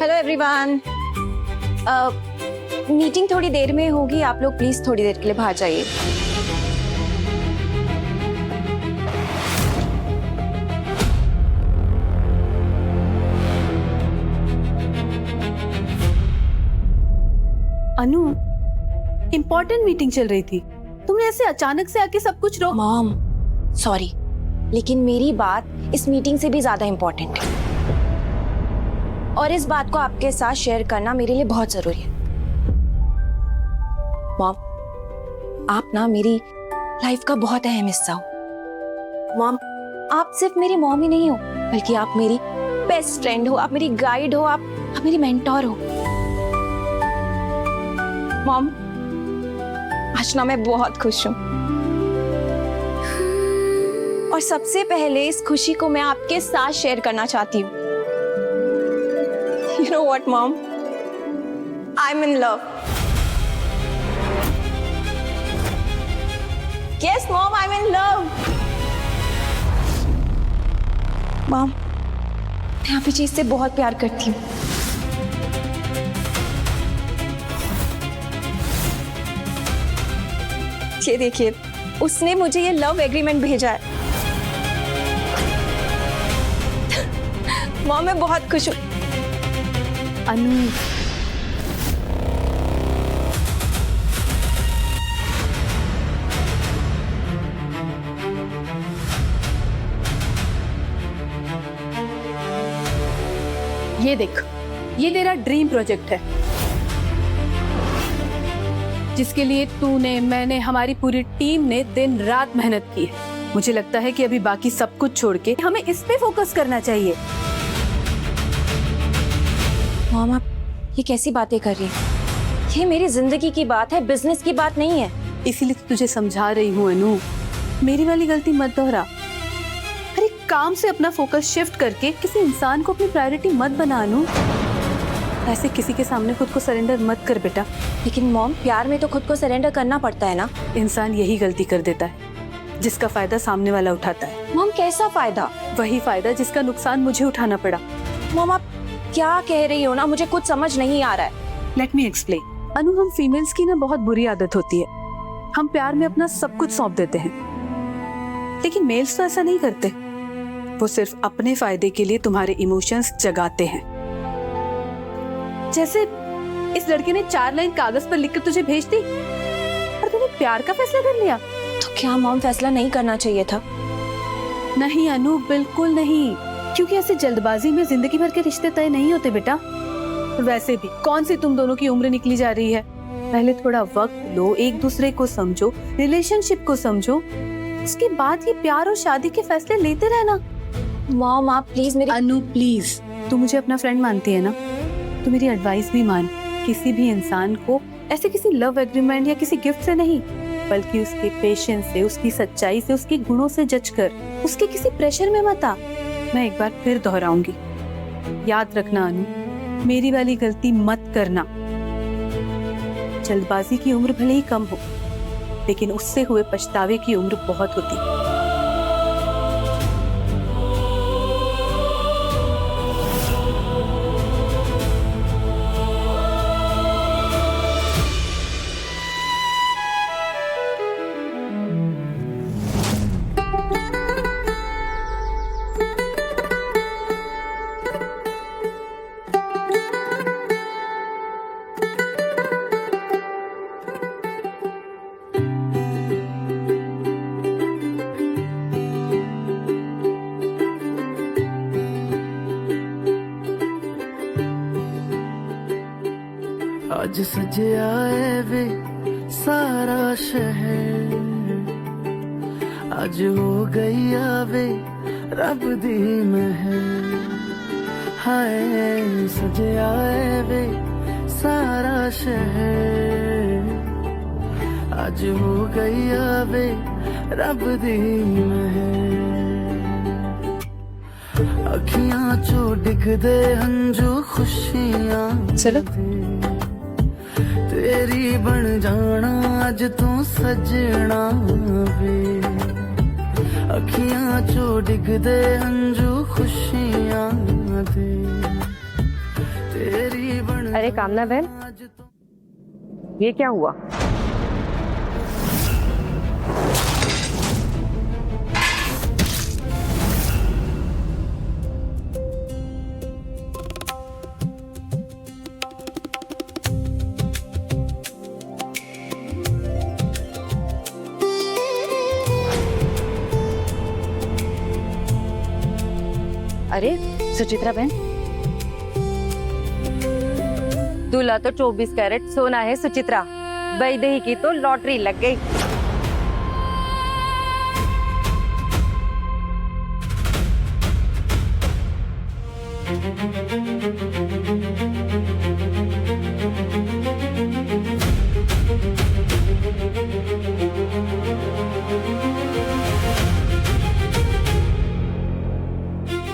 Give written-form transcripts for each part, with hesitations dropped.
Hello everyone. Meeting थोड़ी देर में होगी, आप लोग प्लीज थोड़ी देर के लिए बाहर जाइए। अनु, इम्पोर्टेंट मीटिंग चल रही थी, तुमने ऐसे अचानक से आके सब कुछ रोक। मॉम सॉरी, लेकिन मेरी बात इस मीटिंग से भी ज्यादा इम्पोर्टेंट है और इस बात को आपके साथ शेयर करना मेरे लिए बहुत जरूरी है। मॉम, आप ना मेरी लाइफ का बहुत अहम हिस्सा हो। मॉम, आप सिर्फ मेरी मॉम ही नहीं हो, बल्कि आप मेरी बेस्ट फ्रेंड हो, आप मेरी गाइड हो, आप मेरी मेंटोर हो। मॉम, आज ना मैं बहुत खुश हूँ और सबसे पहले इस खुशी को मैं आपके साथ शेयर करना चाहती हूँ। You know what, Mom? I'm in love. Yes, Mom, I'm in love. Mom, मैं अभिजीत से बहुत प्यार करती हूँ। ये देखिए, उसने मुझे ये लव एग्रीमेंट भेजा है। मॉम, मैं बहुत खुश हूँ। अनु, ये देख, ये तेरा ड्रीम प्रोजेक्ट है जिसके लिए तूने, मैंने, हमारी पूरी टीम ने दिन रात मेहनत की है। मुझे लगता है कि अभी बाकी सब कुछ छोड़ के हमें इस पे फोकस करना चाहिए। मॉम, आप ये कैसी बातें कर रही हैं? ये मेरी जिंदगी की बात है, बिजनेस की बात नहीं है। इसीलिए तो तुझे समझा रही हूँ अनु, मेरी वाली गलती मत दोहरा। अरे काम से अपना फोकस शिफ्ट करके किसी इंसान को अपनी प्रायोरिटी मत बना अनु। ऐसे किसी के सामने खुद को सरेंडर मत कर बेटा। लेकिन मॉम, प्यार में तो खुद को सरेंडर करना पड़ता है ना। इंसान यही गलती कर देता है जिसका फायदा सामने वाला उठाता है। मॉम, कैसा फायदा? वही फायदा जिसका नुकसान मुझे उठाना पड़ा। मॉम, आप क्या कह रही हो ना, मुझे कुछ समझ नहीं आ रहा है। Let me explain. अनु, हम फीमेल्स की ना बहुत बुरी आदत होती है, हम प्यार में अपना सब कुछ सौंप देते हैं, लेकिन मेल्स तो ऐसा नहीं करते। वो सिर्फ अपने फायदे के लिए तुम्हारे इमोशंस जगाते हैं। जैसे इस लड़के ने 4 लाइन कागज पर लिखकर तुझे भेज दी और तूने प्यार का फैसला कर लिया। तो क्या मॉम, फैसला नहीं करना चाहिए था? नहीं अनु, बिल्कुल नहीं, क्योंकि ऐसे जल्दबाजी में जिंदगी भर के रिश्ते तय नहीं होते बेटा। वैसे भी कौन सी तुम दोनों की उम्र निकली जा रही है। पहले थोड़ा वक्त लो, एक दूसरे को समझो, रिलेशनशिप को समझो, उसके बाद ये प्यार और शादी के फैसले लेते रहना। मॉम, आप प्लीज मेरी। अनु प्लीज, तू मुझे अपना फ्रेंड मानती है ना, तो मेरी एडवाइस भी मान। किसी भी इंसान को ऐसे किसी लव एग्रीमेंट या किसी गिफ्ट से नहीं, बल्कि उसके पेशेंस से, उसकी सच्चाई से, उसके गुणों से जज कर, उसके किसी प्रेशर में मत आ। मैं एक बार फिर दोहराऊंगी, याद रखना अनु, मेरी वाली गलती मत करना। जल्दबाजी की उम्र भले ही कम हो, लेकिन उससे हुए पछतावे की उम्र बहुत होती है। आज सजया है वे सारा शहर, आज हो गई आवे रब दी महर। हाय सजया है वे सारा शहर, आज हो गई आवे रब दी महर। अखियां चो डिगदे हंजू खुशियां चलो तेरी बन जाना अज तू सजना वे। अखियां चो डिगदे हंजू खुशियां दे। अरे कामना बहन, ये क्या हुआ? अरे सुचित्रा बहन, दूल्हा तो 24 कैरेट सोना है सुचित्रा, वैदेही की तो लॉटरी लग गई।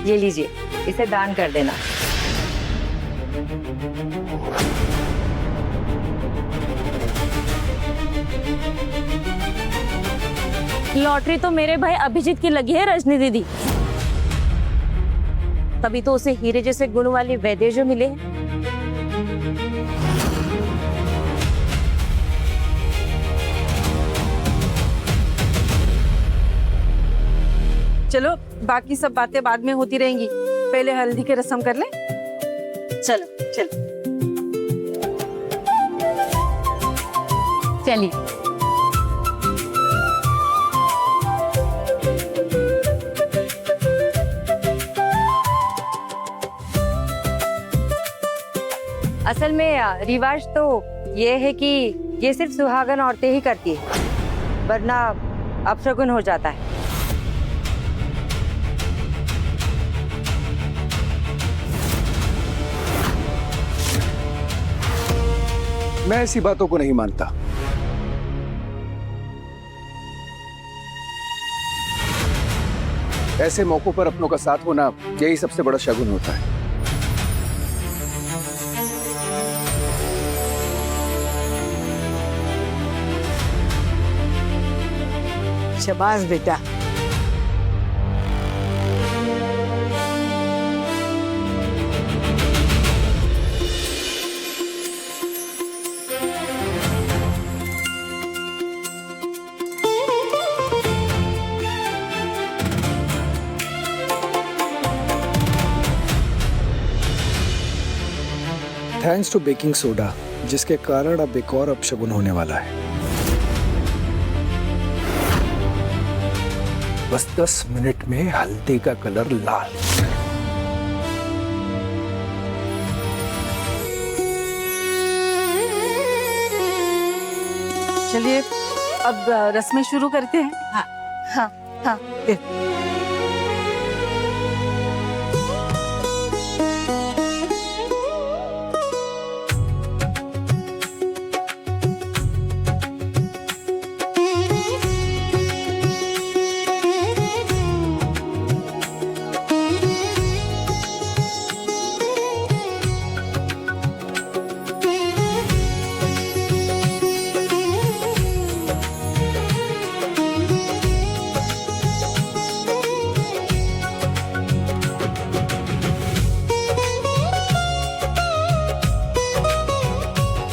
ये लीजिए, इसे दान कर देना। लॉटरी तो मेरे भाई अभिजीत की लगी है रजनी दीदी, तभी तो उसे हीरे जैसे गुण वाली वैद्य जो मिले हैं। चलो बाकी सब बातें बाद में होती रहेंगी, पहले हल्दी की रस्म कर लें। चलो चलो चलिए। असल में रिवाज तो ये है कि ये सिर्फ सुहागन औरतें ही करती है, वरना अपशगुन हो जाता है। मैं ऐसी बातों को नहीं मानता। ऐसे मौकों पर अपनों का साथ होना यही सबसे बड़ा शगुन होता है। शाबाश बेटा। थैंक्स टू बेकिंग सोडा, जिसके कारण अब एक और अपशगुन होने वाला है। बस 10 मिनट में हल्दी का कलर लाल। चलिए अब रस्में शुरू करते हैं। हाँ हाँ हाँ।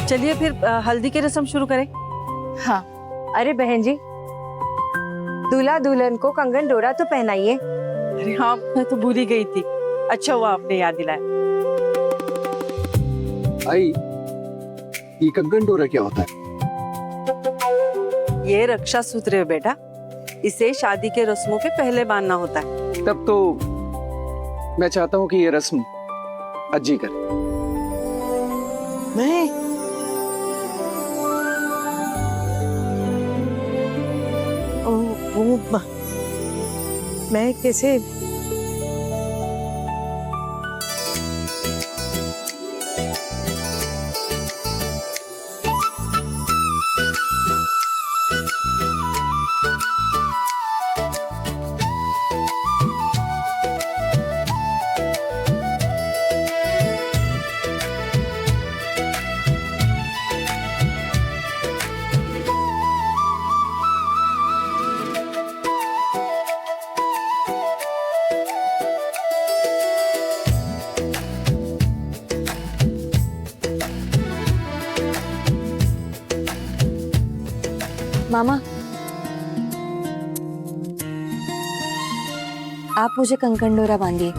चलिए फिर हल्दी की रस्म शुरू करें। हाँ। अरे बहन जी, दूल्हा दुल्हन को कंगन डोरा तो पहनाइए। अरे हाँ, मैं तो भूल ही गई थी। अच्छा हुआ आपने याद दिलाया। आई, ये कंगन डोरा क्या होता है? ये रक्षा सूत्र है बेटा, इसे शादी के रस्मों के पहले बांधना होता है। तब तो मैं चाहता हूँ कि ये रस्म अज्जी करे। मैं मैं कैसे? मामा, आप मुझे कंकण डोरा बांधिए।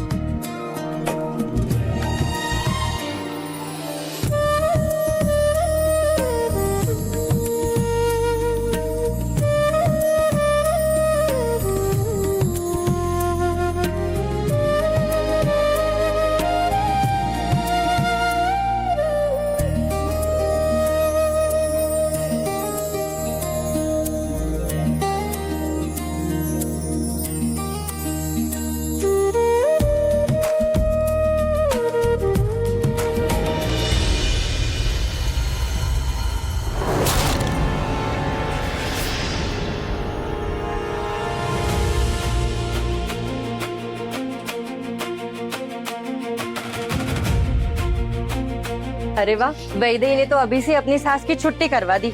अरे वाह, वैदेही ने तो अभी से अपनी सास की छुट्टी करवा दी।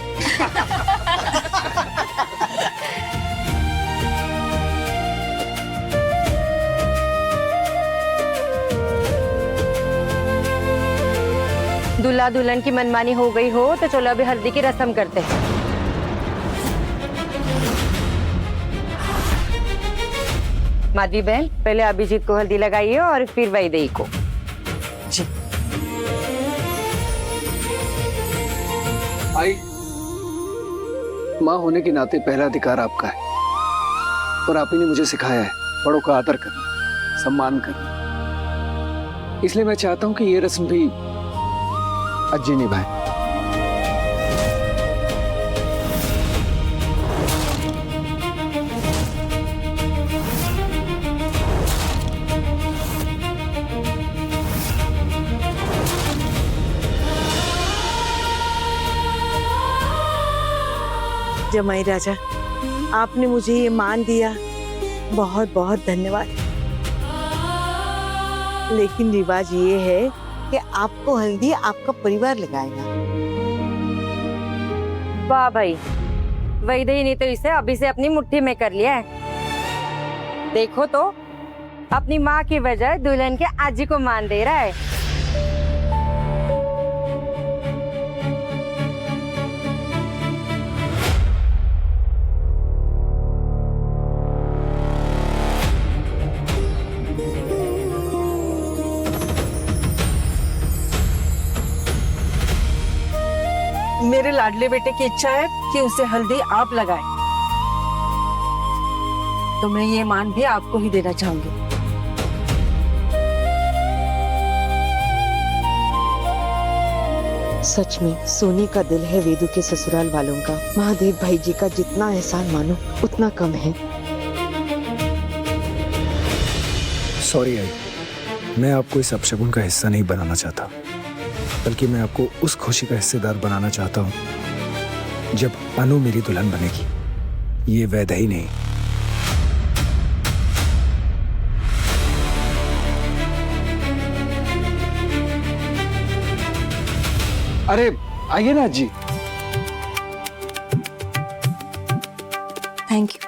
दूल्हा दुल्हन की मनमानी हो गई हो तो चलो अभी हल्दी की रस्म करते हैं। माधवी बहन, पहले अभिजीत को हल्दी लगाइए और फिर वैदेही को। जी। आई, माँ होने के नाते पहला अधिकार आपका है और आप ही ने मुझे सिखाया है बड़ों का आदर करना, सम्मान करना। इसलिए मैं चाहता हूं कि ये रस्म भी अज्जी निभाए। जमाई राजा, आपने मुझे ये मान दिया, बहुत बहुत धन्यवाद। लेकिन रिवाज ये है कि आपको हल्दी आपका परिवार लगाएगा। वाह भाई, वैदेही ने तो इसे अभी से अपनी मुट्ठी में कर लिया है। देखो तो, अपनी माँ की वजह दुल्हन के आजी को मान दे रहा है। मेरे लाडले बेटे की इच्छा है कि उसे हल्दी आप लगाएं, तो मैं ये मान भी आपको ही देना चाहूंगी। सच में सोनी का दिल है वेदू के ससुराल वालों का। महादेव भाई जी का जितना एहसान मानो उतना कम है। सॉरी आई, मैं आपको इस अपशगुन का हिस्सा नहीं बनाना चाहता, बल्कि मैं आपको उस खुशी का हिस्सेदार बनाना चाहता हूं जब अनु मेरी दुल्हन बनेगी, ये वैदेही नहीं। अरे आइए ना अज्जी। Thank you.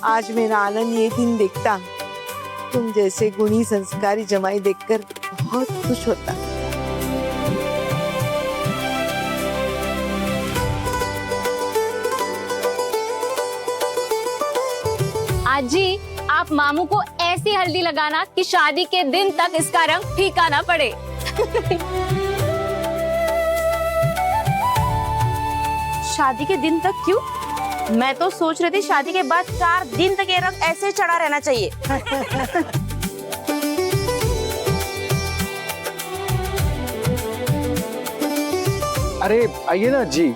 आज मेरा आनंद ये दिन देखता, तुम जैसे गुणी संस्कारी जमाई देखकर बहुत खुश होता। आजी, आप मामू को ऐसी हल्दी लगाना कि शादी के दिन तक इसका रंग फीका ना पड़े। शादी के दिन तक क्यों? मैं तो सोच रही थी शादी के बाद 4 दिन तक ये रंग ऐसे चढ़ा रहना चाहिए। अरे आइए ना अज्जी।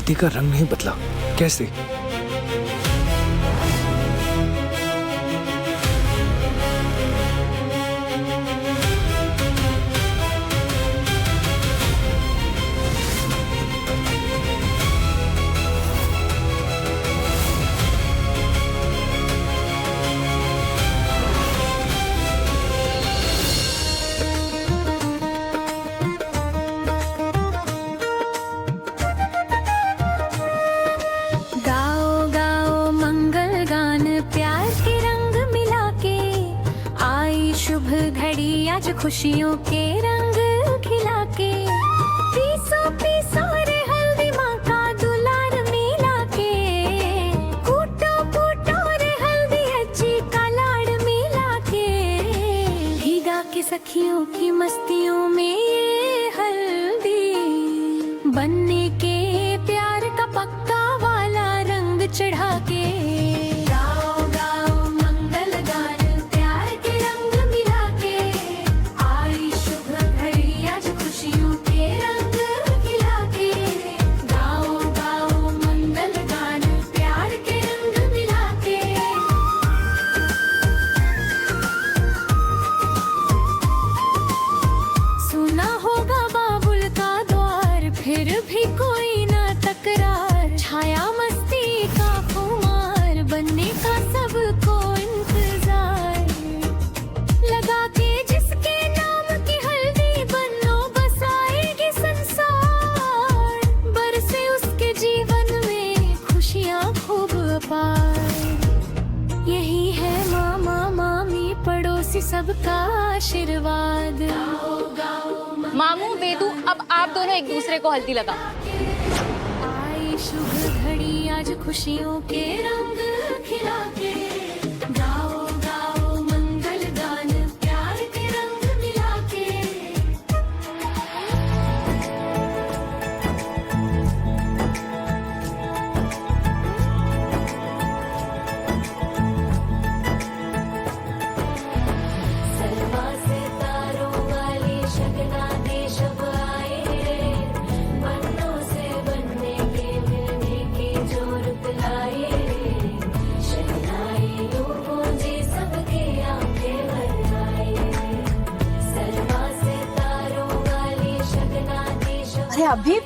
हल्दी का रंग नहीं बदला? कैसे? आज खुशियों के रंग खिला के पीसो पीसो रे हल्दी माँ का दुलार मिला के कूटो कूटो रे हल्दी अच्छी का लाड़ मिला के भीगा के सखियों की मस्तियों में ये हल्दी बनने के प्यार का पक्का वाला रंग चढ़ा के यही है मामा मामी पड़ोसी सबका आशीर्वाद। मामू बेदू, अब आप दोनों एक दूसरे को हल्दी लगा। आई शुभ घड़ी आज खुशियों के रंग खिला के गाओ गाओ मंगल गान प्यार के रंग मिला के। अरे अभी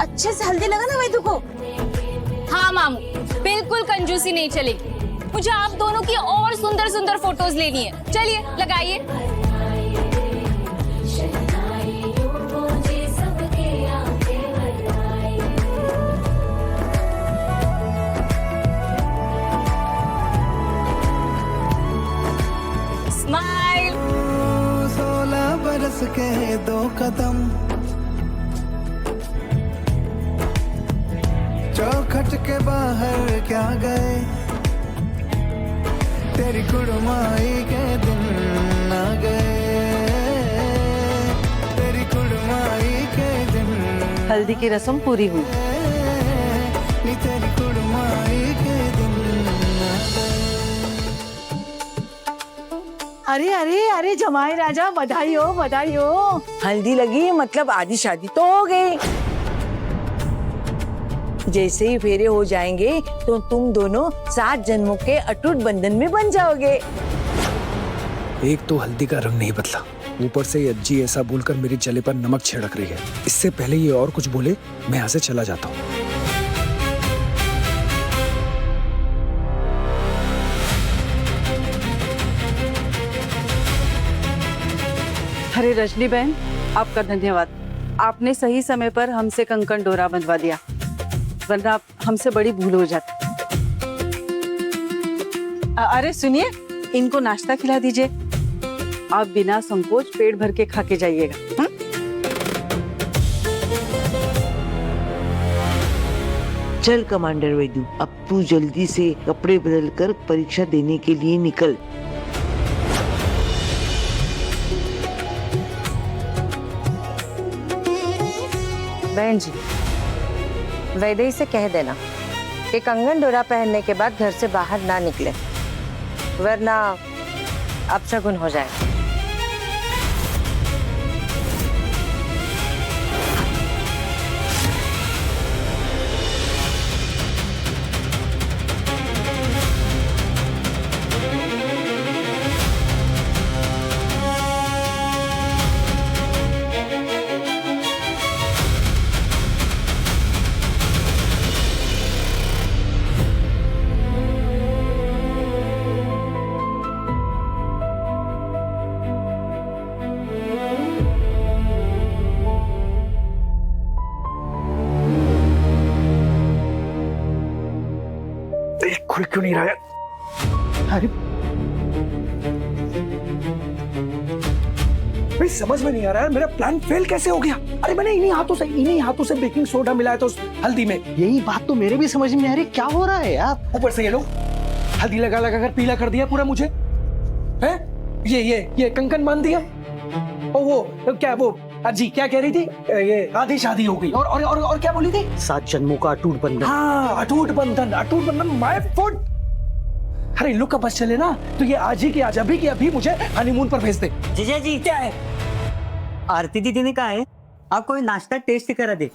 अच्छे से हल्दी लगा ना वैदू को। हाँ मामू, बिल्कुल कंजूसी नहीं चलेगी। मुझे आप दोनों की और सुंदर सुंदर फोटोज लेनी है। चलिए लगाइए। स्माइल। 16 बरस के 2 कदम चौखट के बाहर क्या गए, तेरी कुड़माई के दिन आ गए, तेरी कुड़माई के दिन। हल्दी की रस्म पूरी हुई। नी तेरी कुड़माई के दिन आ गए। अरे अरे अरे जमाई राजा, बधाई हो बधाई हो। हल्दी लगी मतलब आधी शादी तो हो गई। जैसे ही फेरे हो जाएंगे तो तुम दोनों 7 जन्मों के अटूट बंधन में बन जाओगे। एक तो हल्दी का रंग नहीं बदला, ऊपर से ये अज्जी ऐसा बोलकर मेरी जले पर नमक छिड़क रही है। इससे पहले ये और कुछ बोले मैं यहाँ से चला जाता हूँ। अरे रजनी बहन, आपका धन्यवाद। आपने सही समय पर हमसे कंकण डोरा बंधवा दिया, वरना आप हमसे बड़ी भूल हो जाती। अरे सुनिए, इनको नाश्ता खिला दीजिए। आप बिना संकोच पेट भर के खा के जाइएगा। चल कमांडर वैदू, अब तू जल्दी से कपड़े बदल कर परीक्षा देने के लिए निकल। बहन जी, वैदेही से कह देना कि कंगन डोरा पहनने के बाद घर से बाहर ना निकले, वरना अपशगुन हो जाए। खुल क्यों नहीं रहा है? अरे भाई समझ में नहीं आ रहा है, मेरा प्लान फेल कैसे हो गया? अरे मैंने इन्हीं हाथों से बेकिंग सोडा मिलाया था उस हल्दी में। यही बात तो मेरे भी समझ में आ रही, क्या हो रहा है यार? ऊपर से ये लोग हल्दी लगा लगा कर पीला कर दिया पूरा मुझे, है? ये कंकन बांध दिया। और वो क्या, वो अजी क्या कह रही थी? ये आधी शादी हो गई। और क्या बोली थी? 7 जन्मों का अटूट बंधन। हाँ, अटूट बंधन माय फुट। अरे इन लोग का बस चले ना तो ये आज ही की आज, अभी की अभी मुझे हनीमून पर भेज दे। जीजा जी, क्या है? आरती दीदी ने कहा है आपको ये नाश्ता टेस्ट करा दे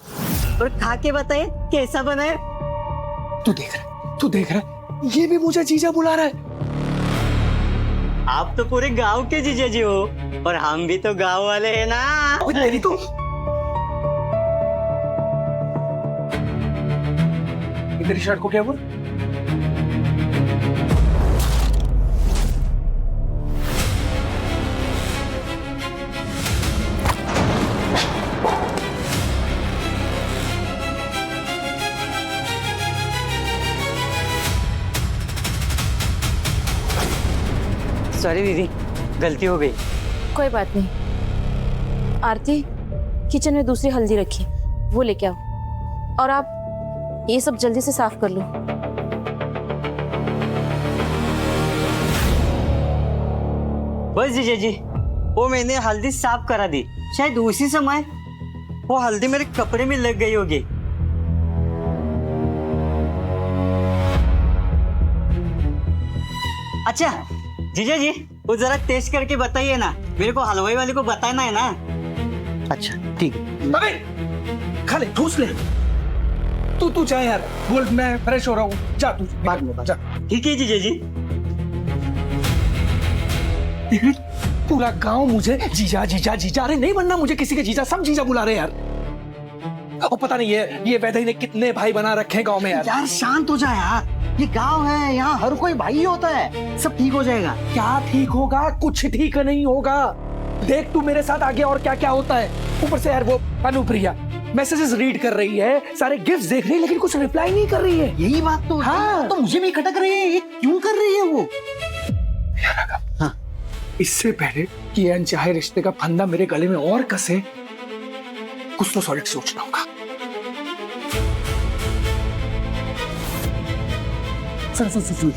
और खा के बताए कैसा बना है। तू देख रहा, ये भी मुझे जीजा बुला रहा है। आप तो पूरे गांव के जीजा जी हो और हम भी तो गांव वाले हैं ना। तेरी तो तेरी शर्ट को क्या बोल? सॉरी दीदी, गलती हो गई। कोई बात नहीं। आरती, किचन में दूसरी हल्दी रखी, वो लेके आओ और आप ये सब जल्दी से साफ कर लो। बस जीजा जी, वो मैंने हल्दी साफ करा दी, शायद उसी समय वो हल्दी मेरे कपड़े में लग गई होगी। अच्छा जीजा जी, वो जरा टेस्ट करके बताइए ना, मेरे को हलवाई वाले को बताना है ना। अच्छा ठीक है। अबे खा ले, ठूस ले। तू चाहे यार, बोल मैं फ्रेश हो रहा हूँ, जा तू बाद में जा। ठीक है जीजा जी। देख रही, पूरा गांव मुझे जीजा जीजा जीजा, अरे नहीं बनना मुझे किसी के जीजा, सब जीजा बुला रहे यार। और पता नहीं ये वैदई ने कितने भाई बना रखे हैं गांव में यार। यार शांत हो जा यार, ये गांव है, यहाँ हर कोई भाई होता है, सब ठीक हो जाएगा। क्या ठीक होगा? कुछ ठीक नहीं होगा। देख तू मेरे साथ आगे और क्या क्या होता है। ऊपर से यार वो अनुप्रिया मैसेजेस रीड कर रही है, सारे गिफ्ट्स देख रही है, लेकिन कुछ रिप्लाई नहीं कर रही है। यही बात तो हाँ, तो मुझे भी खटक रही है, ये क्यों कर रही है वो? हाँ, इससे पहले कि ये अनचाहे रिश्ते का फंदा मेरे गले में और कसे, कुछ तो सॉलिड सोचना होगा। सुन,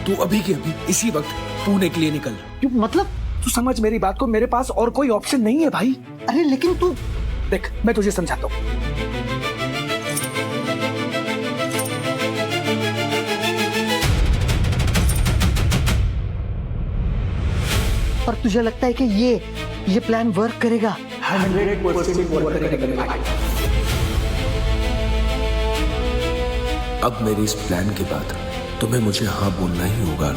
तू अभी के अभी इसी वक्त पुणे के लिए निकल। क्यों मतलब? तू समझ मेरी बात को, मेरे पास और कोई ऑप्शन नहीं है भाई। अरे लेकिन तू देख, मैं तुझे समझाता हूँ। पर तुझे लगता है कि ये प्लान वर्क करेगा? 100% वर्क करेगा भाई। अब मेरे इस प्लान के बाद तुम्हें मुझे हाँ बोलना ही होगा।